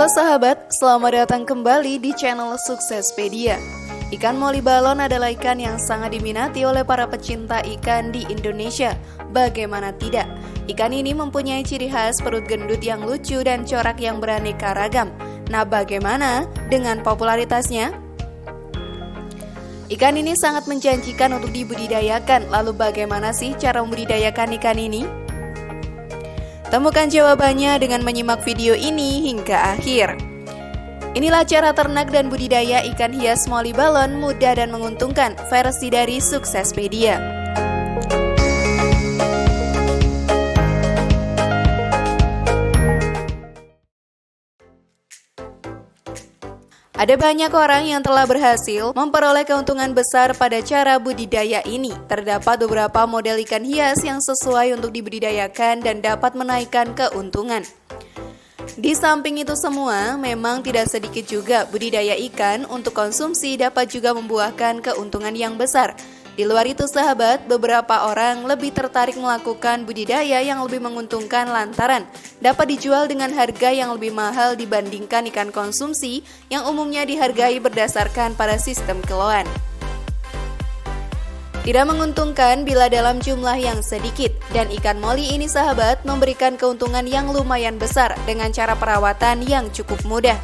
Halo sahabat, selamat datang kembali di channel Suksespedia. Ikan moli balon adalah ikan yang sangat diminati oleh para pecinta ikan di Indonesia. Bagaimana tidak? Ikan ini mempunyai ciri khas perut gendut yang lucu dan corak yang beraneka ragam. Nah, bagaimana dengan popularitasnya? Ikan ini sangat menjanjikan untuk dibudidayakan. Lalu bagaimana sih cara membudidayakan ikan ini? Temukan jawabannya dengan menyimak video ini hingga akhir. Inilah cara ternak dan budidaya ikan hias moli balon mudah dan menguntungkan, versi dari Suksespedia. Ada banyak orang yang telah berhasil memperoleh keuntungan besar pada cara budidaya ini. Terdapat beberapa model ikan hias yang sesuai untuk dibudidayakan dan dapat menaikkan keuntungan. Di samping itu semua, memang tidak sedikit juga budidaya ikan untuk konsumsi dapat juga membuahkan keuntungan yang besar. Di luar itu sahabat, beberapa orang lebih tertarik melakukan budidaya yang lebih menguntungkan lantaran dapat dijual dengan harga yang lebih mahal dibandingkan ikan konsumsi yang umumnya dihargai berdasarkan pada sistem kiloan. Tidak menguntungkan bila dalam jumlah yang sedikit, dan ikan moli ini sahabat memberikan keuntungan yang lumayan besar dengan cara perawatan yang cukup mudah.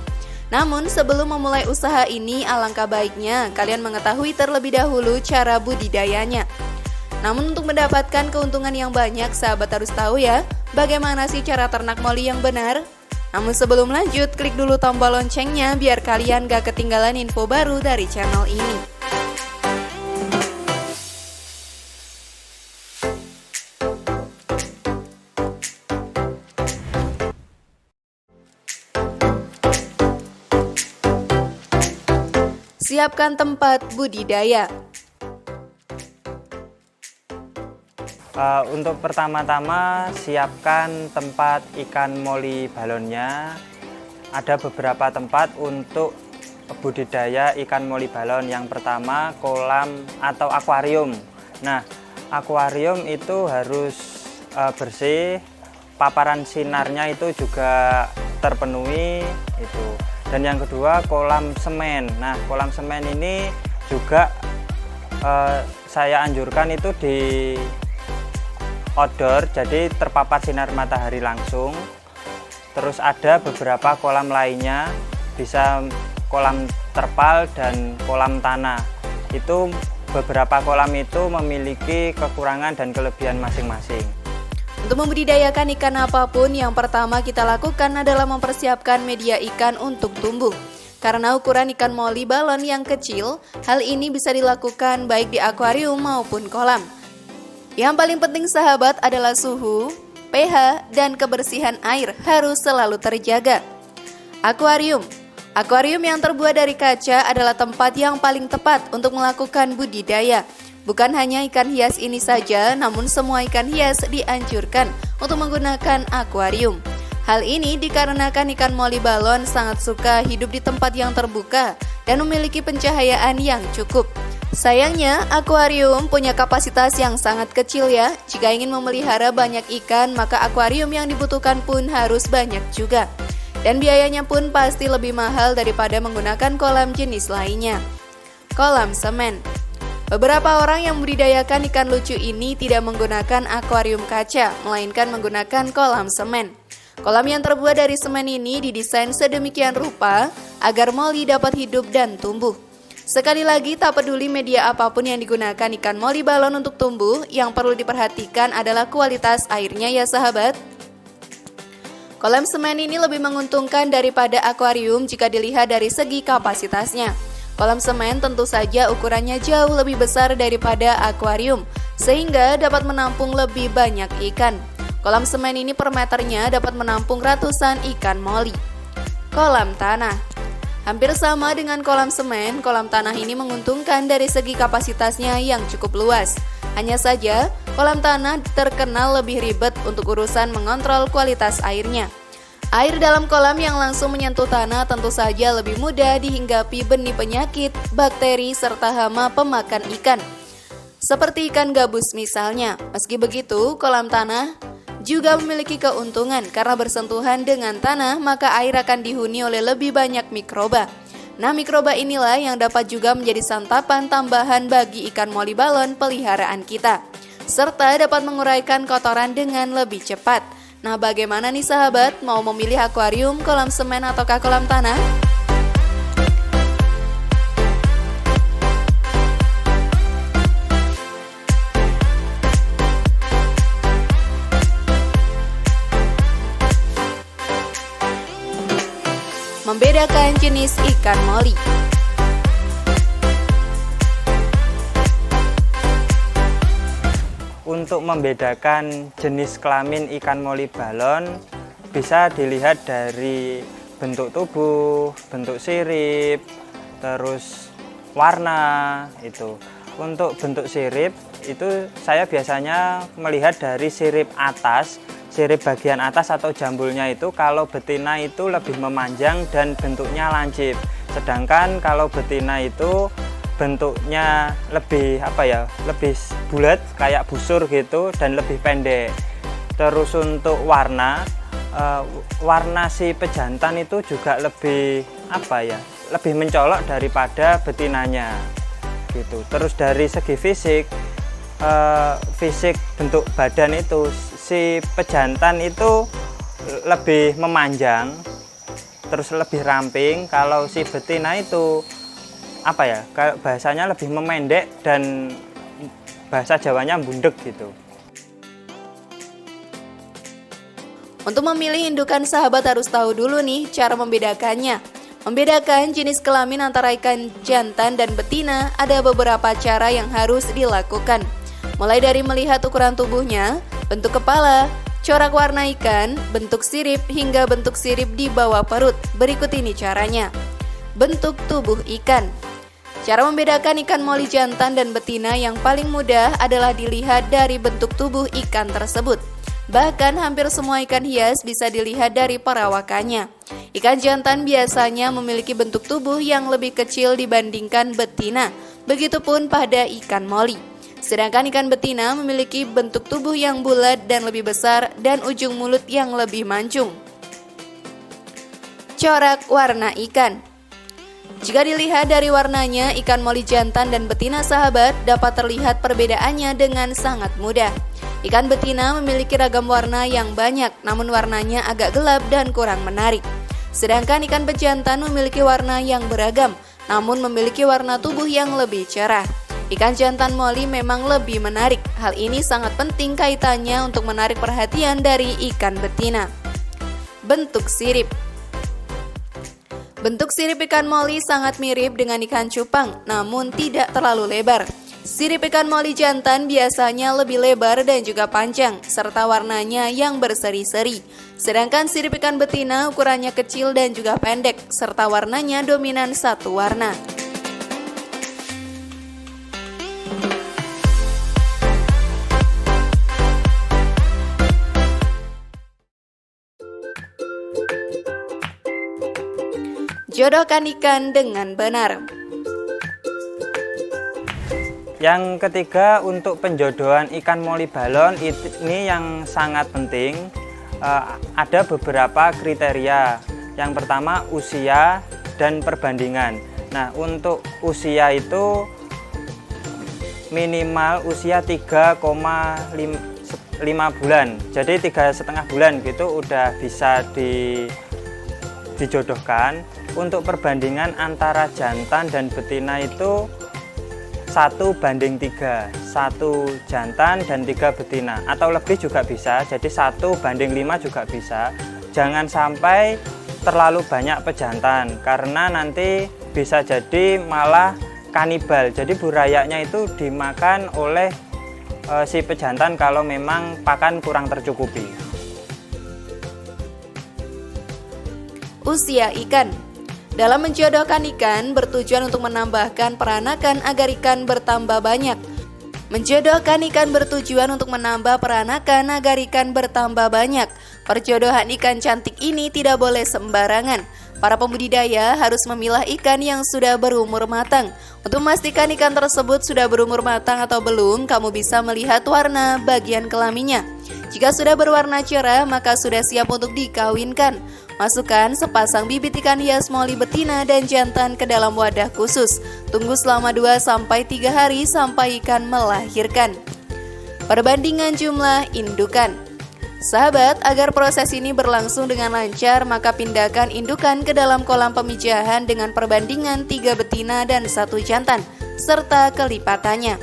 Namun sebelum memulai usaha ini, alangkah baiknya kalian mengetahui terlebih dahulu cara budidayanya. Namun untuk mendapatkan keuntungan yang banyak, sahabat harus tahu ya, bagaimana sih cara ternak moli yang benar? Namun sebelum lanjut, klik dulu tombol loncengnya biar kalian gak ketinggalan info baru dari channel ini. Siapkan tempat budidaya. Untuk pertama-tama siapkan tempat ikan moli balonnya. Ada beberapa tempat untuk budidaya ikan moli balon. Yang pertama kolam atau akuarium. Nah, akuarium itu harus bersih, paparan sinarnya itu juga terpenuhi itu. Dan yang kedua kolam semen. Nah, kolam semen ini juga saya anjurkan itu di outdoor, jadi terpapar sinar matahari langsung. Terus ada beberapa kolam lainnya, bisa kolam terpal dan kolam tanah. Itu beberapa kolam itu memiliki kekurangan dan kelebihan masing-masing. Untuk membudidayakan ikan apapun, yang pertama kita lakukan adalah mempersiapkan media ikan untuk tumbuh. Karena ukuran ikan moli balon yang kecil, hal ini bisa dilakukan baik di akuarium maupun kolam. Yang paling penting sahabat adalah suhu, pH, dan kebersihan air harus selalu terjaga. Akuarium. Akuarium yang terbuat dari kaca adalah tempat yang paling tepat untuk melakukan budidaya. Bukan hanya ikan hias ini saja, namun semua ikan hias dianjurkan untuk menggunakan akuarium. Hal ini dikarenakan ikan moli balon sangat suka hidup di tempat yang terbuka dan memiliki pencahayaan yang cukup. Sayangnya, akuarium punya kapasitas yang sangat kecil ya. Jika ingin memelihara banyak ikan, maka akuarium yang dibutuhkan pun harus banyak juga. Dan biayanya pun pasti lebih mahal daripada menggunakan kolam jenis lainnya. Kolam semen. Beberapa orang yang membudidayakan ikan lucu ini tidak menggunakan akuarium kaca, melainkan menggunakan kolam semen. Kolam yang terbuat dari semen ini didesain sedemikian rupa agar moli dapat hidup dan tumbuh. Sekali lagi, tak peduli media apapun yang digunakan ikan moli balon untuk tumbuh, yang perlu diperhatikan adalah kualitas airnya ya sahabat. Kolam semen ini lebih menguntungkan daripada akuarium jika dilihat dari segi kapasitasnya. Kolam semen tentu saja ukurannya jauh lebih besar daripada akuarium, sehingga dapat menampung lebih banyak ikan. Kolam semen ini per meternya dapat menampung ratusan ikan moli. Kolam tanah. Hampir sama dengan kolam semen, kolam tanah ini menguntungkan dari segi kapasitasnya yang cukup luas. Hanya saja, kolam tanah terkenal lebih ribet untuk urusan mengontrol kualitas airnya. Air dalam kolam yang langsung menyentuh tanah tentu saja lebih mudah dihinggapi benih penyakit, bakteri, serta hama pemakan ikan. Seperti ikan gabus misalnya. Meski begitu, kolam tanah juga memiliki keuntungan karena bersentuhan dengan tanah maka air akan dihuni oleh lebih banyak mikroba. Nah, mikroba inilah yang dapat juga menjadi santapan tambahan bagi ikan moli balon peliharaan kita, serta dapat menguraikan kotoran dengan lebih cepat. Nah, bagaimana nih sahabat, mau memilih akuarium, kolam semen ataukah kolam tanah? Membedakan jenis ikan moli. Untuk membedakan jenis kelamin ikan moli balon bisa dilihat dari bentuk tubuh, bentuk sirip, terus warna itu. Untuk bentuk sirip itu saya biasanya melihat dari sirip atas. Sirip bagian atas atau jambulnya itu kalau betina itu lebih memanjang dan bentuknya lancip. Sedangkan kalau betina itu bentuknya lebih lebih bulat kayak busur gitu dan lebih pendek. Terus untuk warna si pejantan itu juga lebih lebih mencolok daripada betinanya gitu. Terus dari segi fisik bentuk badan itu si pejantan itu lebih memanjang, terus lebih ramping. Kalau si betina itu bahasanya lebih memendek dan bahasa Jawanya bundek gitu. Untuk memilih indukan, sahabat harus tahu dulu nih cara membedakannya. Membedakan jenis kelamin antara ikan jantan dan betina ada beberapa cara yang harus dilakukan. Mulai dari melihat ukuran tubuhnya, bentuk kepala, corak warna ikan, bentuk sirip, hingga bentuk sirip di bawah perut. Berikut ini caranya. Bentuk tubuh ikan. Cara membedakan ikan moli jantan dan betina yang paling mudah adalah dilihat dari bentuk tubuh ikan tersebut. Bahkan hampir semua ikan hias bisa dilihat dari perawakannya. Ikan jantan biasanya memiliki bentuk tubuh yang lebih kecil dibandingkan betina. Begitupun pada ikan moli. Sedangkan ikan betina memiliki bentuk tubuh yang bulat dan lebih besar dan ujung mulut yang lebih mancung. Corak warna ikan. Jika dilihat dari warnanya, ikan moli jantan dan betina, sahabat, dapat terlihat perbedaannya dengan sangat mudah. Ikan betina memiliki ragam warna yang banyak, namun warnanya agak gelap dan kurang menarik. Sedangkan ikan bejantan memiliki warna yang beragam, namun memiliki warna tubuh yang lebih cerah. Ikan jantan moli memang lebih menarik. Hal ini sangat penting kaitannya untuk menarik perhatian dari ikan betina. Bentuk sirip. Bentuk sirip ikan moli sangat mirip dengan ikan cupang, namun tidak terlalu lebar. Sirip ikan moli jantan biasanya lebih lebar dan juga panjang, serta warnanya yang berseri-seri. Sedangkan sirip ikan betina ukurannya kecil dan juga pendek, serta warnanya dominan satu warna. Jodohkan ikan dengan benar. Yang ketiga, untuk penjodohan ikan moli balon ini yang sangat penting. Ada beberapa kriteria. Yang pertama, usia dan perbandingan. Nah, untuk usia itu minimal usia 3,5 bulan. Jadi 3,5 bulan gitu udah bisa dijodohkan. Untuk perbandingan antara jantan dan betina itu 1:3, 1 jantan dan 3 betina, atau lebih juga bisa, jadi 1:5 juga bisa. Jangan sampai terlalu banyak pejantan karena nanti bisa jadi malah kanibal, jadi burayanya itu dimakan oleh si pejantan kalau memang pakan kurang tercukupi. Usia ikan. Dalam menjodohkan ikan bertujuan untuk menambahkan peranakan agar ikan bertambah banyak. Menjodohkan ikan bertujuan untuk menambah peranakan agar ikan bertambah banyak. Perjodohan ikan cantik ini tidak boleh sembarangan. Para pembudidaya harus memilah ikan yang sudah berumur matang. Untuk memastikan ikan tersebut sudah berumur matang atau belum, kamu bisa melihat warna bagian kelaminnya. Jika sudah berwarna cerah, maka sudah siap untuk dikawinkan. Masukkan sepasang bibit ikan hias moli betina dan jantan ke dalam wadah khusus. Tunggu selama 2-3 hari sampai ikan melahirkan. Perbandingan jumlah indukan. Sahabat, agar proses ini berlangsung dengan lancar, maka pindahkan indukan ke dalam kolam pemijahan dengan perbandingan 3 betina dan 1 jantan, serta kelipatannya.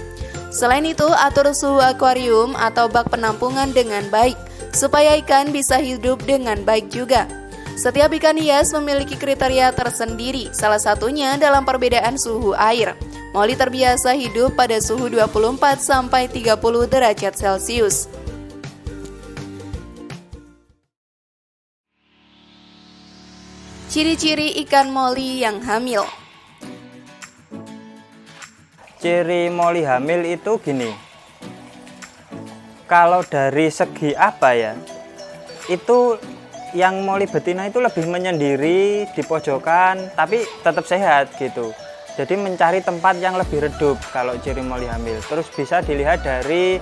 Selain itu, atur suhu akuarium atau bak penampungan dengan baik, supaya ikan bisa hidup dengan baik juga. Setiap ikan hias memiliki kriteria tersendiri, salah satunya dalam perbedaan suhu air. Moli terbiasa hidup pada suhu 24-30 derajat Celcius. Ciri-ciri ikan moli yang hamil. Ciri moli hamil itu gini. Kalau dari segi apa ya? Itu yang moli betina itu lebih menyendiri di pojokan, tapi tetap sehat gitu. Jadi mencari tempat yang lebih redup kalau ciri moli hamil. Terus bisa dilihat dari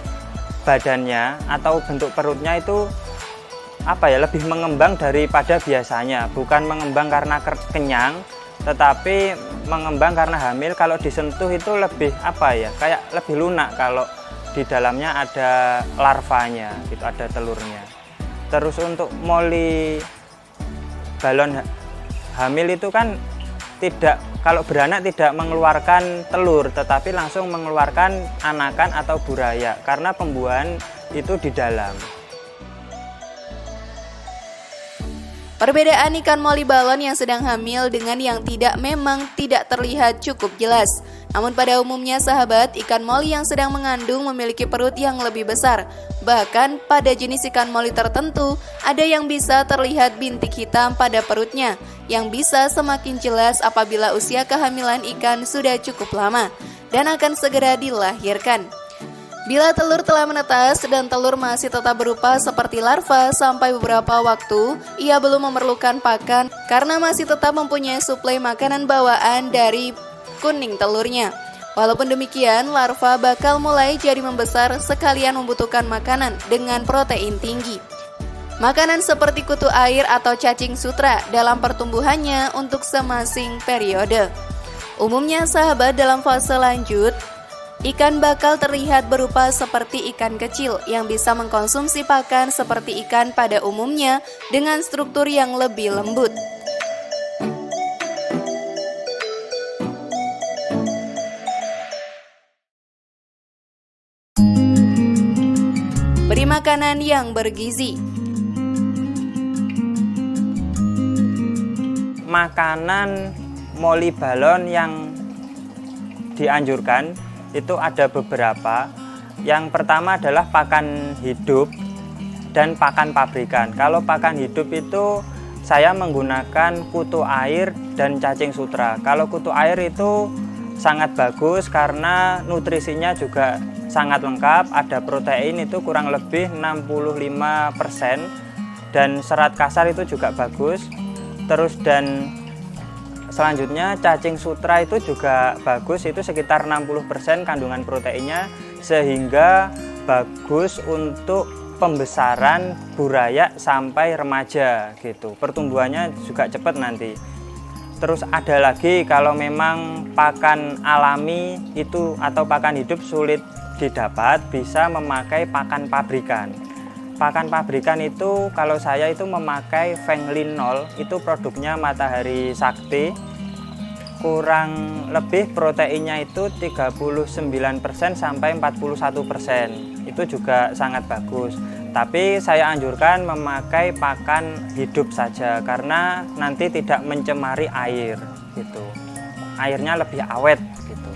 badannya atau bentuk perutnya itu apa ya, lebih mengembang daripada biasanya. Bukan mengembang karena kenyang, tetapi mengembang karena hamil. Kalau disentuh itu lebih apa ya, kayak lebih lunak kalau di dalamnya ada larvanya gitu, ada telurnya. Terus untuk moli balon hamil itu kan tidak, kalau beranak tidak mengeluarkan telur, tetapi langsung mengeluarkan anakan atau buraya karena pembuahan itu di dalam. Perbedaan ikan moli balon yang sedang hamil dengan yang tidak memang tidak terlihat cukup jelas. Namun pada umumnya sahabat, ikan moli yang sedang mengandung memiliki perut yang lebih besar. Bahkan pada jenis ikan moli tertentu, ada yang bisa terlihat bintik hitam pada perutnya, yang bisa semakin jelas apabila usia kehamilan ikan sudah cukup lama dan akan segera dilahirkan. Bila telur telah menetas dan telur masih tetap berupa seperti larva sampai beberapa waktu, ia belum memerlukan pakan karena masih tetap mempunyai suplai makanan bawaan dari kuning telurnya. Walaupun demikian, larva bakal mulai jadi membesar sekalian membutuhkan makanan dengan protein tinggi. Makanan seperti kutu air atau cacing sutra dalam pertumbuhannya untuk semasing periode. Umumnya sahabat, dalam fase lanjut, ikan bakal terlihat berupa seperti ikan kecil yang bisa mengkonsumsi pakan seperti ikan pada umumnya dengan struktur yang lebih lembut. Beri makanan yang bergizi. Makanan moli balon yang dianjurkan itu ada beberapa. Yang pertama adalah pakan hidup dan pakan pabrikan. Kalau pakan hidup itu saya menggunakan kutu air dan cacing sutra. Kalau kutu air itu sangat bagus karena nutrisinya juga sangat lengkap. Ada protein itu kurang lebih 65% dan serat kasar itu juga bagus. Terus dan selanjutnya cacing sutra itu juga bagus, itu sekitar 60% kandungan proteinnya, sehingga bagus untuk pembesaran buraya sampai remaja gitu. Pertumbuhannya juga cepat nanti. Terus ada lagi, kalau memang pakan alami itu atau pakan hidup sulit didapat, bisa memakai pakan pabrikan. Pakan pabrikan itu kalau saya itu memakai Fenglinol, itu produknya Matahari Sakti. Kurang lebih proteinnya itu 39% sampai 41%. Itu juga sangat bagus. Tapi saya anjurkan memakai pakan hidup saja karena nanti tidak mencemari air gitu. Airnya lebih awet gitu.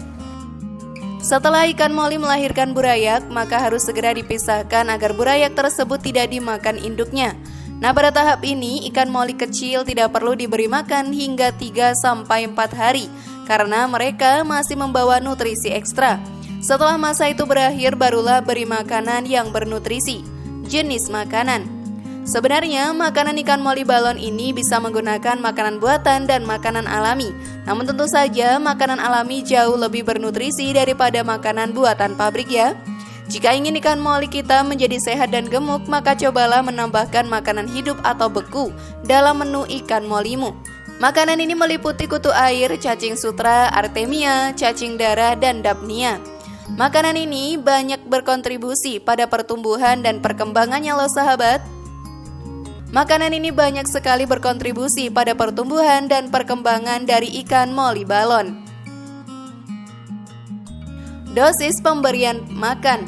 Setelah ikan moli melahirkan burayak, maka harus segera dipisahkan agar burayak tersebut tidak dimakan induknya. Nah, pada tahap ini ikan moli kecil tidak perlu diberi makan hingga 3-4 hari karena mereka masih membawa nutrisi ekstra. Setelah masa itu berakhir, barulah beri makanan yang bernutrisi. Jenis makanan. Sebenarnya, makanan ikan moli balon ini bisa menggunakan makanan buatan dan makanan alami. Namun tentu saja, makanan alami jauh lebih bernutrisi daripada makanan buatan pabrik ya. Jika ingin ikan moli kita menjadi sehat dan gemuk, maka cobalah menambahkan makanan hidup atau beku dalam menu ikan molimu. Makanan ini meliputi kutu air, cacing sutra, artemia, cacing darah, dan dapnia. Makanan ini banyak berkontribusi pada pertumbuhan dan perkembangannya loh sahabat. Makanan ini banyak sekali berkontribusi pada pertumbuhan dan perkembangan dari ikan moli balon. Dosis pemberian makan.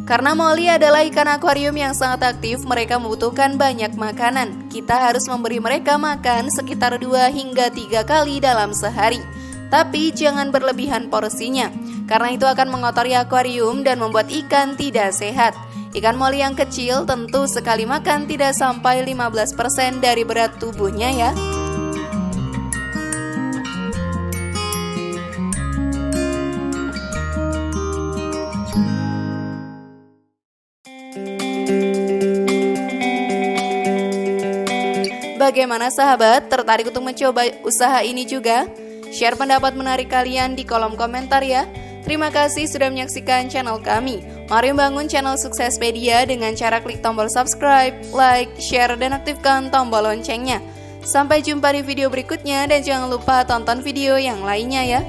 Karena moli adalah ikan akuarium yang sangat aktif, mereka membutuhkan banyak makanan. Kita harus memberi mereka makan sekitar 2 hingga 3 kali dalam sehari. Tapi jangan berlebihan porsinya, karena itu akan mengotori akuarium dan membuat ikan tidak sehat. Ikan moli yang kecil tentu sekali makan tidak sampai 15% dari berat tubuhnya ya. Bagaimana sahabat, tertarik untuk mencoba usaha ini juga? Share pendapat menarik kalian di kolom komentar ya. Terima kasih sudah menyaksikan channel kami. Mari membangun channel Suksespedia dengan cara klik tombol subscribe, like, share, dan aktifkan tombol loncengnya. Sampai jumpa di video berikutnya dan jangan lupa tonton video yang lainnya ya.